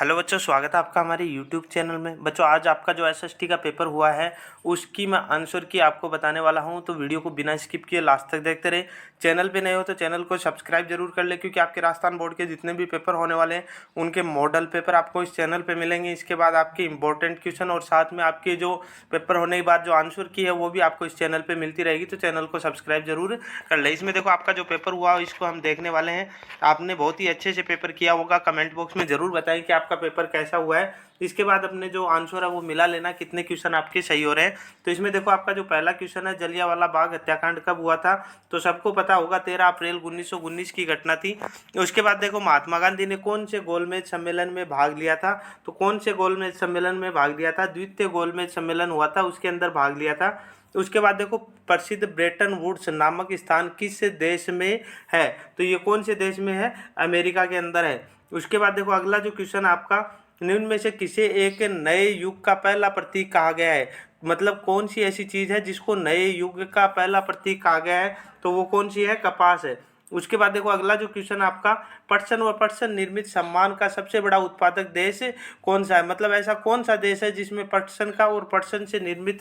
Hello बच्चों, स्वागत है आपका हमारे यूट्यूब चैनल में। बच्चों, आज आपका जो एसएसटी का पेपर हुआ है उसकी मैं आंसर की आपको बताने वाला हूं, तो वीडियो को बिना स्किप किए लास्ट तक देखते रहे। चैनल पे नए हो तो चैनल को सब्सक्राइब जरूर कर ले, क्योंकि आपके राजस्थान बोर्ड के जितने भी पेपर होने वाले हैं उनके मॉडल पेपर आपको इस चैनल पर मिलेंगे। इसके बाद आपके इंपॉर्टेंट क्वेश्चन और साथ में आपके जो पेपर होने के बाद जो आंसर की है वो भी आपको इस चैनल पर मिलती रहेगी, तो चैनल को सब्सक्राइब जरूर कर ले। इसमें देखो, आपका जो पेपर हुआ इसको हम देखने वाले हैं। आपने बहुत ही अच्छे से पेपर किया होगा। कमेंट बॉक्स में जरूर बताएं कि आपका पेपर कैसा हुआ है। इसके बाद अपने जो आंसर है वो मिला लेना, कितने क्वेश्चन आपके सही हो रहे हैं। तो इसमें देखो, आपका जो पहला क्वेश्चन है, जलियांवाला बाग हत्याकांड कब हुआ था? तो सबको पता होगा 13 अप्रैल 1919 की घटना थी। उसके बाद देखो, महात्मा गांधी ने कौन से गोलमेज सम्मेलन में भाग लिया था? तो कौन से गोलमेज सम्मेलन में भाग लिया था? द्वितीय गोलमेज सम्मेलन हुआ था, उसके अंदर भाग लिया था। उसके बाद देखो, प्रसिद्ध ब्रेटन वुड्स नामक स्थान किस देश में है? तो ये कौन से देश में है? अमेरिका के अंदर है। उसके बाद देखो, अगला जो क्वेश्चन आपका, निम्न में से किसे एक नए युग का पहला प्रतीक कहा गया है? मतलब कौन सी ऐसी चीज है जिसको नए युग का पहला प्रतीक कहा गया है? तो वो कौन सी है? कपास है। उसके बाद देखो, अगला जो क्वेश्चन आपका, पटसन व पटसन निर्मित सामान का सबसे बड़ा उत्पादक देश कौन सा है? मतलब ऐसा कौन सा देश है जिसमें पटसन का और पटसन से निर्मित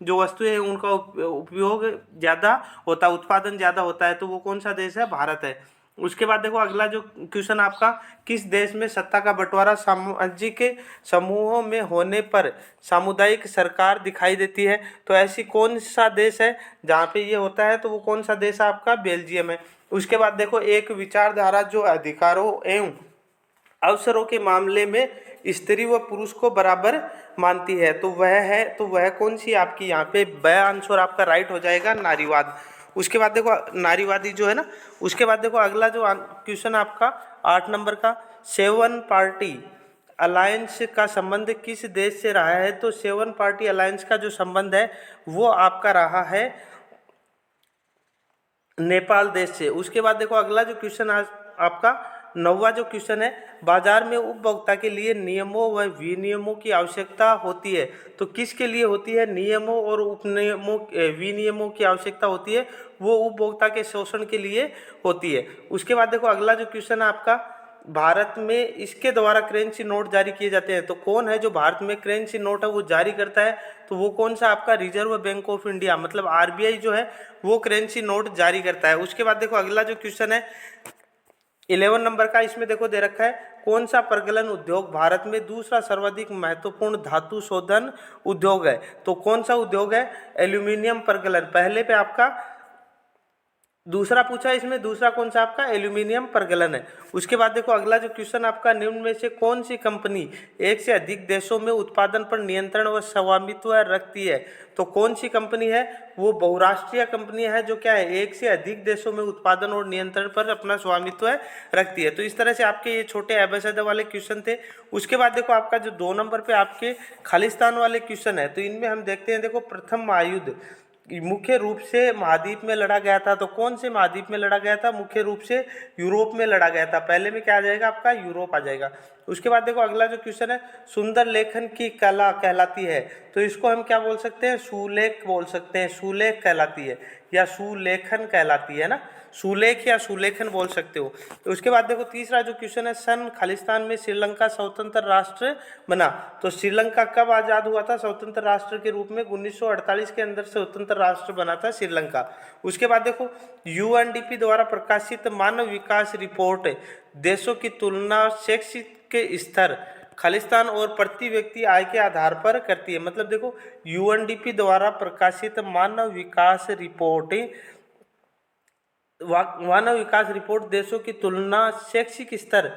जो वस्तुएं हैं उनका उपयोग ज़्यादा होता है, उत्पादन ज़्यादा होता है? तो वो कौन सा देश है? भारत है। उसके बाद देखो, अगला जो क्वेश्चन आपका, किस देश में सत्ता का बंटवारा सामाजिक समूहों में होने पर सामुदायिक सरकार दिखाई देती है? तो ऐसी कौन सा देश है जहाँ पे ये होता है? तो वो कौन सा देश है आपका? बेल्जियम है। उसके बाद देखो, एक विचारधारा जो अधिकारों एवं अवसरों के मामले में स्त्री व पुरुष को बराबर मानती है, तो वह कौन सी आपकी यहाँ पे वह आंसर आपका राइट हो जाएगा? नारीवाद। उसके बाद देखो, नारीवादी जो है ना, उसके बाद देखो, अगला जो क्वेश्चन आपका 8 नंबर का, 7 पार्टी अलायंस का संबंध किस देश से रहा है? तो 7 पार्टी अलायंस का जो संबंध है वो आपका रहा है नेपाल देश से। उसके बाद देखो, अगला जो क्वेश्चन आपका 9वां जो क्वेश्चन है, बाजार में उपभोक्ता के लिए नियमों व विनियमों की आवश्यकता होती है। तो किसके लिए होती है? नियमों और उपनियमों विनियमों की आवश्यकता होती है, वो उपभोक्ता के शोषण के लिए होती है। उसके बाद देखो, अगला जो क्वेश्चन है आपका, भारत में इसके द्वारा करेंसी नोट जारी किए जाते हैं। तो कौन है जो भारत में करेंसी नोट है वो जारी करता है? तो वो कौन सा आपका? रिजर्व बैंक ऑफ इंडिया, मतलब आरबीआई जो है वो करेंसी नोट जारी करता है। उसके बाद देखो, अगला जो क्वेश्चन है 11 नंबर का, इसमें देखो दे रखा है, कौन सा प्रगलन उद्योग भारत में दूसरा सर्वाधिक महत्वपूर्ण धातु शोधन उद्योग है? तो कौन सा उद्योग है? एल्यूमिनियम प्रगलन। पहले पे आपका दूसरा पूछा, इसमें दूसरा कौन सा आपका? एल्यूमिनियम प्रगलन है। उसके बाद देखो, अगला जो क्वेश्चन आपका, निम्न में से कौन सी कंपनी एक से अधिक देशों में उत्पादन पर नियंत्रण व स्वामित्व रखती है? तो कौन सी कंपनी है? वो बहुराष्ट्रीय कंपनी है जो क्या है? एक से अधिक देशों में उत्पादन और नियंत्रण पर अपना स्वामित्व रखती है। तो इस तरह से आपके ये छोटे एबेसड वाले क्वेश्चन थे। उसके बाद देखो, आपका जो 2 नंबर पे आपके खालिस्तान वाले क्वेश्चन है, तो इनमें हम देखते हैं। देखो, प्रथम महायुद्ध मुख्य रूप से महाद्वीप में लड़ा गया था। तो कौन से महाद्वीप में लड़ा गया था? मुख्य रूप से यूरोप में लड़ा गया था। पहले में क्या आ जाएगा आपका? यूरोप आ जाएगा। उसके बाद देखो, अगला जो क्वेश्चन है, सुंदर लेखन की कला कहलाती है। तो इसको हम क्या बोल सकते हैं? सुलेख बोल सकते हैं। सुलेख कहलाती है या सुलेखन कहलाती है ना, सुलेख या सुलेखन बोल सकते हो। तो उसके बाद देखो, तीसरा जो क्वेश्चन है, सन खालिस्तान में श्रीलंका स्वतंत्र राष्ट्र बना। तो श्रीलंका कब आज़ाद हुआ था स्वतंत्र राष्ट्र के रूप में? 1948 के अंदर स्वतंत्र राष्ट्र बना था श्रीलंका। उसके बाद देखो, यूएनडीपी द्वारा प्रकाशित मानव विकास रिपोर्ट देशों की तुलना शैक्षिक के स्तर, खालिस्तान और प्रति व्यक्ति आय के आधार पर करती है। मतलब देखो, यूएनडीपी द्वारा प्रकाशित मानव विकास रिपोर्ट देशों की तुलना शैक्षिक स्तर,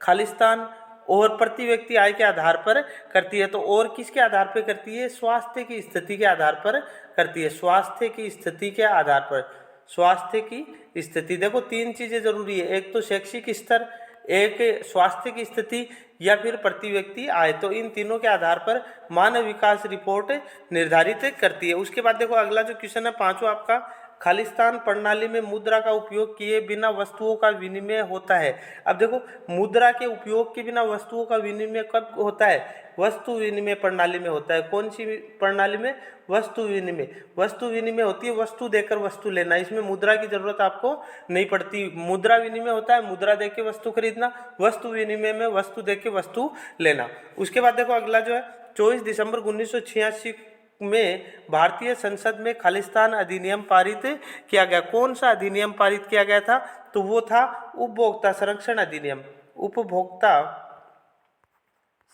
खालिस्तान और प्रति व्यक्ति आय के आधार पर करती है। तो और किसके आधार पर करती है? स्वास्थ्य की स्थिति के आधार पर करती है। स्वास्थ्य की स्थिति के आधार पर, स्वास्थ्य की स्थिति। देखो, 3 चीजें जरूरी है, एक तो शैक्षिक स्तर, एक स्वास्थ्य की स्थिति, या फिर प्रति व्यक्ति आय। तो इन तीनों के आधार पर मानव विकास रिपोर्ट निर्धारित करती है। उसके बाद देखो, अगला जो क्वेश्चन है 5वां आपका, खालिस्तान प्रणाली में मुद्रा का उपयोग किए बिना वस्तुओं का विनिमय होता है। अब देखो, मुद्रा के उपयोग के बिना वस्तुओं का विनिमय कब होता है? वस्तु विनिमय प्रणाली में होता है। कौन सी प्रणाली में? वस्तु विनिमय। वस्तु विनिमय होती है वस्तु देकर वस्तु लेना, इसमें मुद्रा की जरूरत आपको नहीं पड़ती। मुद्रा विनिमय होता है मुद्रा देके वस्तु खरीदना, वस्तु विनिमय में वस्तु देके वस्तु लेना। उसके बाद देखो अगला जो है, 24 दिसंबर 1986 में भारतीय संसद में खालिस्तान अधिनियम पारित किया गया। कौन सा अधिनियम पारित किया गया था? तो वो था उपभोक्ता संरक्षण अधिनियम। उपभोक्ता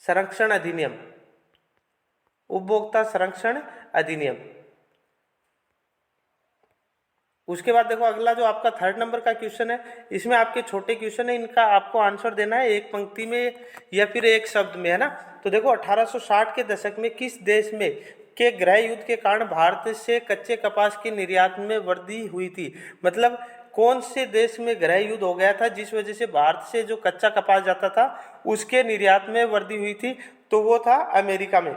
संरक्षण अधिनियम। उपभोक्ता संरक्षण अधिनियम। उसके बाद देखो अगला जो आपका 3rd नंबर का क्वेश्चन है, इसमें आपके छोटे क्वेश्चन है, इनका आपको आंसर देना है एक पंक्ति में या फिर एक शब्द में, है ना। तो देखो 1860 के दशक में किस देश में के गृह युद्ध के कारण भारत से कच्चे कपास के निर्यात में वृद्धि हुई थी? मतलब कौन से देश में गृह युद्ध हो गया था जिस वजह से भारत से जो कच्चा कपास जाता था उसके निर्यात में वृद्धि हुई थी? तो वो था अमेरिका में।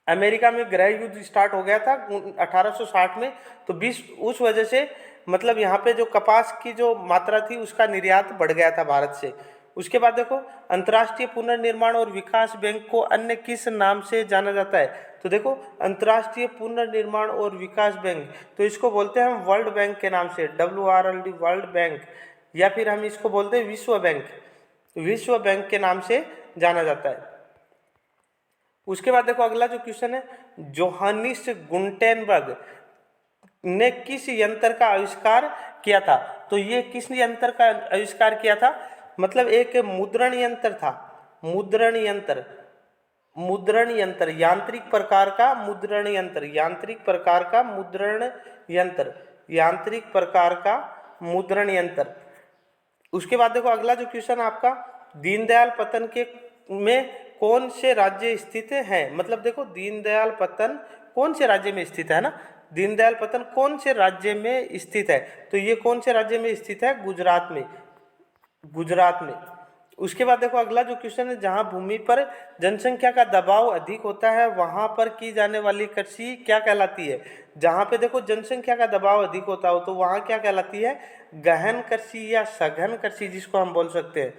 अमेरिका में गृह युद्ध स्टार्ट हो गया था 1860 में। तो उस वजह से मतलब यहाँ पे जो कपास की जो मात्रा थी उसका निर्यात बढ़ गया था भारत से। उसके बाद देखो, अंतर्राष्ट्रीय पुनर्निर्माण और विकास बैंक को अन्य किस नाम से जाना जाता है? तो देखो, अंतर्राष्ट्रीय पुनर्निर्माण और विकास बैंक, तो इसको बोलते हैं हम वर्ल्ड बैंक के नाम से, WRLD, वर्ल्ड बैंक, या फिर हम इसको बोलते हैं विश्व बैंक। विश्व बैंक के नाम से जाना जाता है। उसके बाद देखो अगला जो क्वेश्चन है, जोहानिस गुटेनबर्ग ने किस यंत्र का आविष्कार किया था? तो ये किस यंत्र का आविष्कार किया था? मतलब एक मुद्रण यंत्र था। मुद्रण यंत्र, मुद्रण यंत्र, यांत्रिक प्रकार का मुद्रण यंत्र, यांत्रिक प्रकार का मुद्रण यंत्र, यांत्रिक प्रकार का मुद्रण यंत्र। उसके बाद देखो अगला जो क्वेश्चन आपका, दीनदयाल पतन के में कौन से राज्य स्थित है? मतलब देखो, दीनदयाल पतन कौन से राज्य में स्थित है ना, दीनदयाल पतन कौन से राज्य में स्थित है? तो ये कौन से राज्य में स्थित है? गुजरात में, गुजरात में। उसके बाद देखो अगला जो क्वेश्चन है, जहाँ भूमि पर जनसंख्या का दबाव अधिक होता है वहाँ पर की जाने वाली कृषि क्या कहलाती है? जहाँ पे देखो जनसंख्या का दबाव अधिक होता हो तो वहाँ क्या कहलाती है? गहन कृषि या सघन कृषि, जिसको हम बोल सकते हैं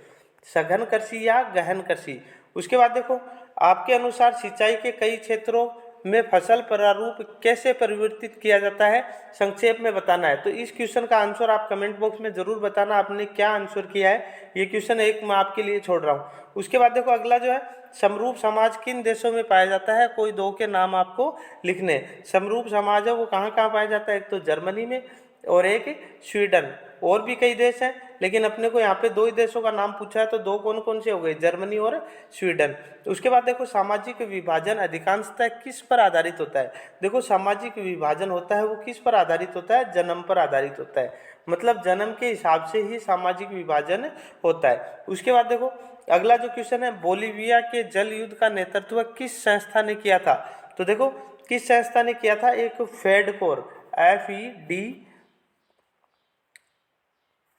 सघन कृषि या गहन कृषि। उसके बाद देखो, आपके अनुसार सिंचाई के कई क्षेत्रों में फसल प्रारूप कैसे परिवर्तित किया जाता है? संक्षेप में बताना है। तो इस क्वेश्चन का आंसर आप कमेंट बॉक्स में जरूर बताना आपने क्या आंसर किया है। ये क्वेश्चन एक मैं आपके लिए छोड़ रहा हूँ। उसके बाद देखो अगला जो है, समरूप समाज किन देशों में पाया जाता है? कोई 2 के नाम आपको लिखने। समरूप समाज है वो कहाँ कहाँ पाया जाता है? एक तो जर्मनी में और एक स्वीडन, और भी कई देश हैं लेकिन अपने को यहाँ पे 2 ही देशों का नाम पूछा है, तो 2 कौन कौन से हो गए? जर्मनी और स्वीडन। उसके बाद देखो, सामाजिक विभाजन अधिकांशतः किस पर आधारित होता है? देखो, सामाजिक विभाजन होता है वो किस पर आधारित होता है? जन्म पर आधारित होता है। मतलब जन्म के हिसाब से ही सामाजिक विभाजन होता है। उसके बाद देखो अगला जो क्वेश्चन है, बोलीविया के जल युद्ध का नेतृत्व किस संस्था ने किया था? तो देखो, किस संस्था ने किया था? एक फेडकोर,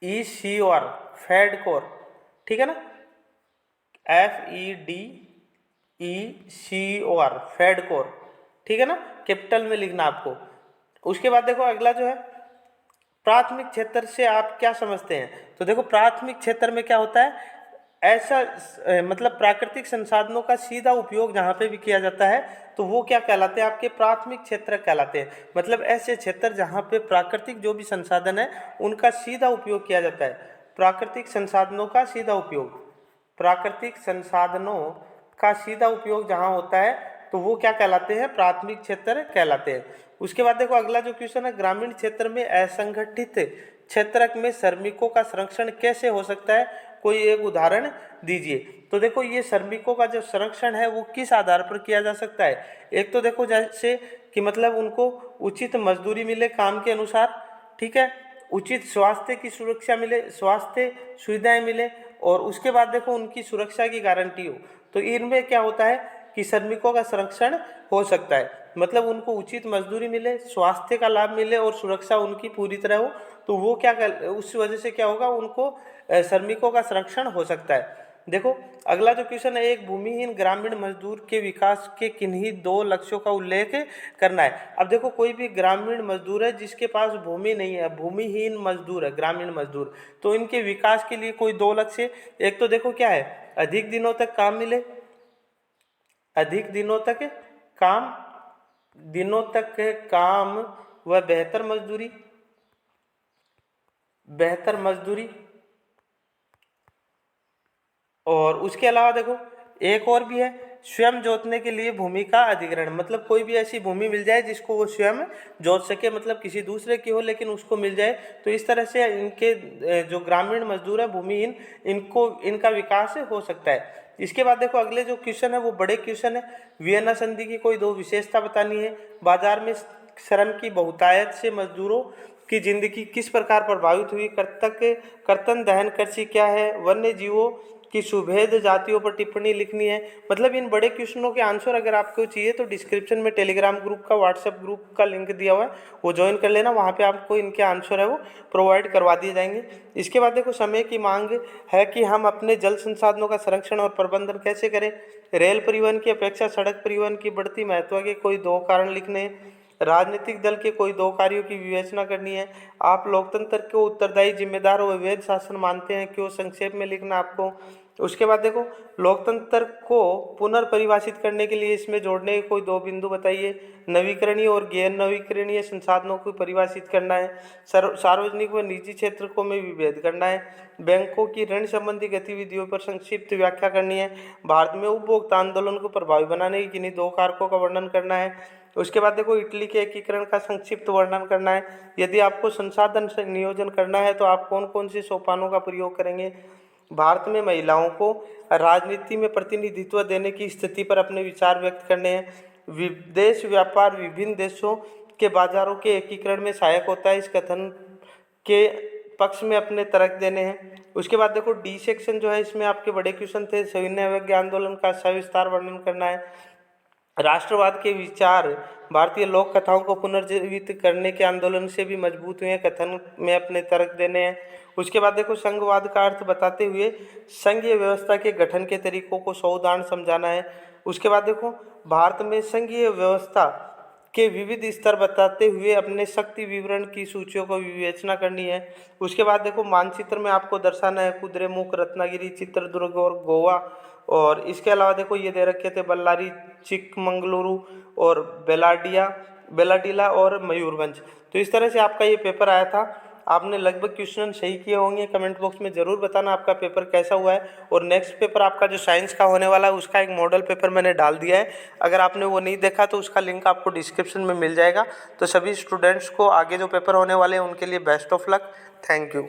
FEDECOR, फेडकोर, ठीक है ना, FEDECOR, फेडकोर, ठीक है ना, कैपिटल में लिखना आपको। उसके बाद देखो अगला जो है, प्राथमिक क्षेत्र से आप क्या समझते हैं? तो देखो, प्राथमिक क्षेत्र में क्या होता है? ऐसा मतलब प्राकृतिक संसाधनों का सीधा उपयोग जहाँ पे भी किया जाता है तो वो क्या कहलाते हैं? आपके प्राथमिक क्षेत्र कहलाते हैं। मतलब ऐसे क्षेत्र जहाँ पे प्राकृतिक जो भी संसाधन है उनका सीधा उपयोग किया जाता है। प्राकृतिक संसाधनों का सीधा उपयोग, प्राकृतिक संसाधनों का सीधा उपयोग जहाँ होता है तो वो क्या कहलाते हैं? प्राथमिक क्षेत्र कहलाते हैं। उसके बाद देखो अगला जो क्वेश्चन है, ग्रामीण क्षेत्र में असंगठित क्षेत्र में श्रमिकों का संरक्षण कैसे हो सकता है? कोई एक उदाहरण दीजिए। तो देखो, ये श्रमिकों का जो संरक्षण है वो किस आधार पर किया जा सकता है? एक तो देखो, जैसे कि मतलब उनको उचित मजदूरी मिले काम के अनुसार, ठीक है, उचित स्वास्थ्य की सुरक्षा मिले, स्वास्थ्य सुविधाएं मिले, और उसके बाद देखो उनकी सुरक्षा की गारंटी हो। तो इनमें क्या होता है कि श्रमिकों का संरक्षण हो सकता है। मतलब उनको उचित मजदूरी मिले, स्वास्थ्य का लाभ मिले और सुरक्षा उनकी पूरी तरह हो, तो वो क्या उस वजह से क्या होगा, उनको श्रमिकों का संरक्षण हो सकता है। देखो अगला जो क्वेश्चन है, एक भूमिहीन ग्रामीण मजदूर के विकास के किन्हीं 2 लक्ष्यों का उल्लेख करना है। अब देखो कोई भी ग्रामीण मजदूर है जिसके पास भूमि नहीं है, भूमिहीन मजदूर है, ग्रामीण मजदूर, तो इनके विकास के लिए कोई 2 लक्ष्य, एक तो देखो क्या है, अधिक दिनों तक काम मिले, अधिक दिनों तक काम व बेहतर मजदूरी। और उसके अलावा देखो एक और भी है, स्वयं जोतने के लिए भूमि का अधिग्रहण, मतलब कोई भी ऐसी भूमि मिल जाए जिसको वो स्वयं जोत सके, मतलब किसी दूसरे की हो लेकिन उसको मिल जाए। तो इस तरह से इनके जो ग्रामीण मजदूर है भूमिहीन, इनका विकास हो सकता है। इसके बाद देखो अगले जो क्वेश्चन है वो बड़े क्वेश्चन है, वियना संधि की कोई 2 विशेषता बतानी है, बाजार में श्रम की बहुतायत से मजदूरों की जिंदगी किस प्रकार प्रभावित हुई, कर्तन दहन कृषि क्या है, वन्य जीवों की सुभेद जातियों पर टिप्पणी लिखनी है। मतलब इन बड़े क्वेश्चनों के आंसर अगर आपको चाहिए तो डिस्क्रिप्शन में टेलीग्राम ग्रुप का, व्हाट्सएप ग्रुप का लिंक दिया हुआ है, वो ज्वाइन कर लेना, वहाँ पे आपको इनके आंसर है वो प्रोवाइड करवा दिए जाएंगे। इसके बाद देखो समय की मांग है कि हम अपने जल संसाधनों का संरक्षण और प्रबंधन कैसे करें, रेल परिवहन की अपेक्षा सड़क परिवहन की बढ़ती महत्व के कोई 2 कारण लिखने हैं, राजनीतिक दल के कोई 2 कार्यों की विवेचना करनी है, आप लोकतंत्र को उत्तरदायी, जिम्मेदार और वैध शासन मानते हैं क्यों, संक्षेप में लिखना आपको। उसके बाद देखो लोकतंत्र को पुनर्परिभाषित करने के लिए इसमें जोड़ने के कोई 2 बिंदु बताइए, नवीकरणीय और गैर नवीकरणीय संसाधनों को परिभाषित करना है, सार्वजनिक व निजी क्षेत्र में विभेद करना है, बैंकों की ऋण संबंधी गतिविधियों पर संक्षिप्त व्याख्या करनी है, भारत में उपभोक्ता आंदोलन को प्रभावी बनाने के किन्हीं 2 कारकों का वर्णन करना है। उसके बाद देखो इटली के एकीकरण का संक्षिप्त वर्णन करना है, यदि आपको संसाधन नियोजन करना है तो आप कौन कौन से सोपानों का प्रयोग करेंगे, भारत में महिलाओं को राजनीति में प्रतिनिधित्व देने की स्थिति पर अपने विचार व्यक्त करने हैं, विदेश व्यापार विभिन्न देशों के बाजारों के एकीकरण में सहायक होता है, इस कथन के पक्ष में अपने तर्क देने हैं। उसके बाद देखो डी सेक्शन जो है इसमें आपके बड़े क्वेश्चन थे, सविनय अवज्ञा आंदोलन का सविस्तार वर्णन करना है, राष्ट्रवाद के विचार भारतीय लोक कथाओं को पुनर्जीवित करने के आंदोलन से भी मजबूत हुए, कथन में अपने तर्क देने हैं। उसके बाद देखो संघवाद का अर्थ बताते हुए संघीय व्यवस्था के गठन के तरीकों को 100 उदाहरण समझाना है। उसके बाद देखो भारत में संघीय व्यवस्था के विविध स्तर बताते हुए अपने शक्ति विवरण की सूचियों को विवेचना करनी है। उसके बाद देखो मानचित्र में आपको दर्शाना है कुद्रेमुख, रत्नागिरी, चित्रदुर्ग और गोवा, और इसके अलावा देखो ये दे रखे थे बल्लारी, चिकमंगलुरु और बेलाडीला और मयूरभंज। तो इस तरह से आपका ये पेपर आया था, आपने लगभग क्वेश्चन सही किए होंगे। कमेंट बॉक्स में ज़रूर बताना आपका पेपर कैसा हुआ है। और नेक्स्ट पेपर आपका जो साइंस का होने वाला है उसका एक मॉडल पेपर मैंने डाल दिया है, अगर आपने वो नहीं देखा तो उसका लिंक आपको डिस्क्रिप्शन में मिल जाएगा। तो सभी स्टूडेंट्स को आगे जो पेपर होने वाले हैं उनके लिए best of luck. Thank you.